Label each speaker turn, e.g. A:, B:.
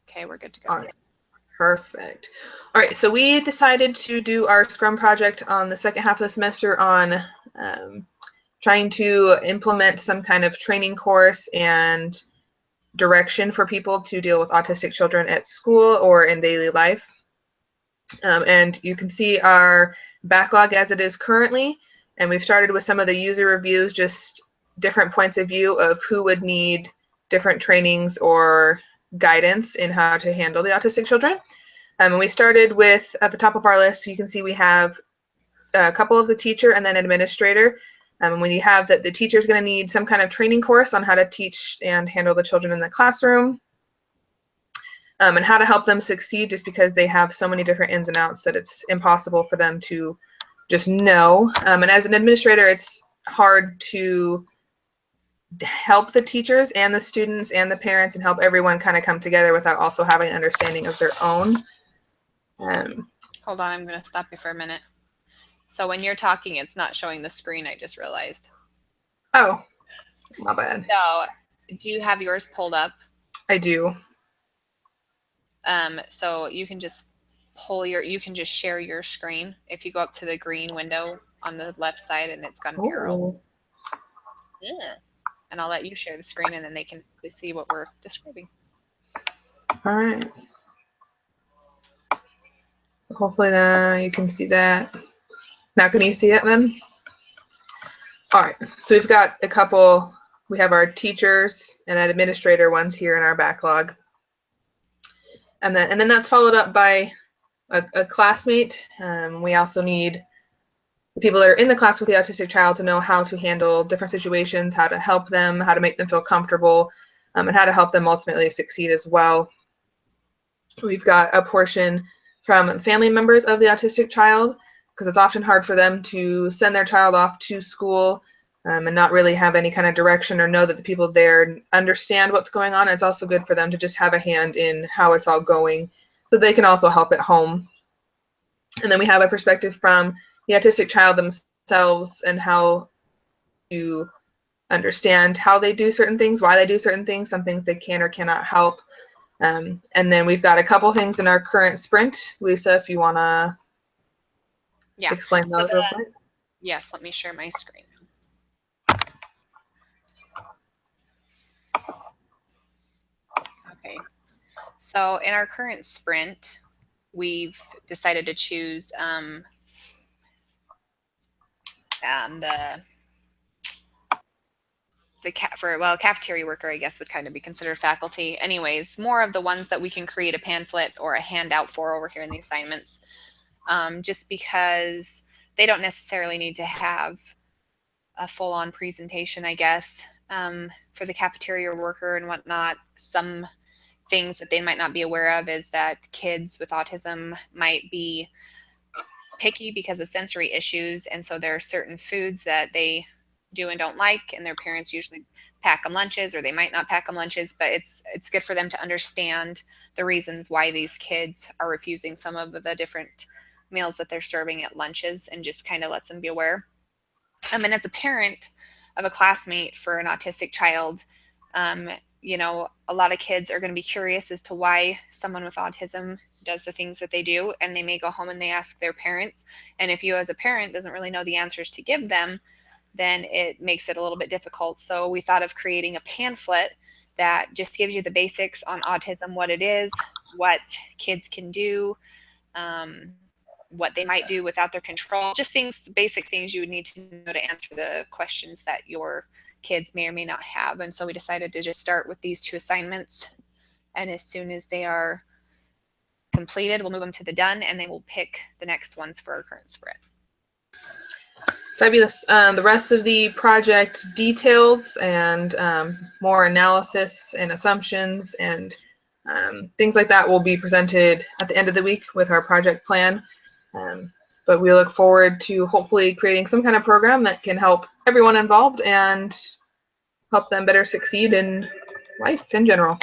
A: Okay, we're good to go.
B: All right. Perfect. All right, so we decided to do our Scrum project on the second half of the semester on trying to implement some kind of training course and direction for people to deal with autistic children at school or in daily life. And you can see our backlog as it is currently. And we've started with some of the user reviews, just different points of view of who would need different trainings or guidance in how to handle the autistic children. And we started with, at the top of our list, you can see we have a couple of the teacher and then administrator. When you have that, the teacher is going to need some kind of training course on how to teach and handle the children in the classroom. And how to help them succeed, just because they have so many different ins and outs that it's impossible for them to just know. And as an administrator, it's hard to help the teachers and the students and the parents and help everyone kind of come together without also having an understanding of their own.
A: Hold on, I'm going to stop you for a minute. So when you're talking, it's not showing the screen, I just realized.
B: Oh, my bad.
A: So do you have yours pulled up?
B: I do.
A: So you can just you can just share your screen. If you go up to the green window on the left side and it's got an arrow. Yeah. And I'll let you share the screen and then they can see what we're describing.
B: All right. So hopefully now you can see that. Now can you see it then? All right, so we've got a couple, we have our teachers and that administrator ones here in our backlog. And then that's followed up by a classmate. We also need the people that are in the class with the autistic child to know how to handle different situations, how to help them, how to make them feel comfortable, and how to help them ultimately succeed as well. We've got a portion from family members of the autistic child, because it's often hard for them to send their child off to school and not really have any kind of direction or know that the people there understand what's going on. It's also good for them to just have a hand in how it's all going so they can also help at home. And then we have a perspective from the autistic child themselves and how to understand how they do certain things, why they do certain things, some things they can or cannot help. And then we've got a couple things in our current sprint. Lisa, if you want to explain those real quick.
A: Yes, let me share my screen. Okay. So in our current sprint, we've decided to choose cafeteria worker, I guess, would kind of be considered faculty. Anyways, more of the ones that we can create a pamphlet or a handout for over here in the assignments, just because they don't necessarily need to have a full-on presentation, I guess, for the cafeteria worker and whatnot. Some things that they might not be aware of is that kids with autism might be picky because of sensory issues, and so there are certain foods that they do and don't like, and their parents usually pack them lunches, or they might not pack them lunches, but it's good for them to understand the reasons why these kids are refusing some of the different meals that they're serving at lunches, and just kind of lets them be aware. And as a parent of a classmate for an autistic child, you know, a lot of kids are going to be curious as to why someone with autism does the things that they do, and they may go home and they ask their parents. And if you as a parent doesn't really know the answers to give them, then it makes it a little bit difficult. So we thought of creating a pamphlet that just gives you the basics on autism, what it is, what kids can do, what they might do without their control, just things, basic things you would need to know to answer the questions that your kids may or may not have. And so we decided to just start with these 2 assignments, and as soon as they are completed, we'll move them to the done, and then we'll pick the next ones for our current sprint.
B: Fabulous. The rest of the project details and more analysis and assumptions and things like that will be presented at the end of the week with our project plan. But we look forward to hopefully creating some kind of program that can help everyone involved and help them better succeed in life in general.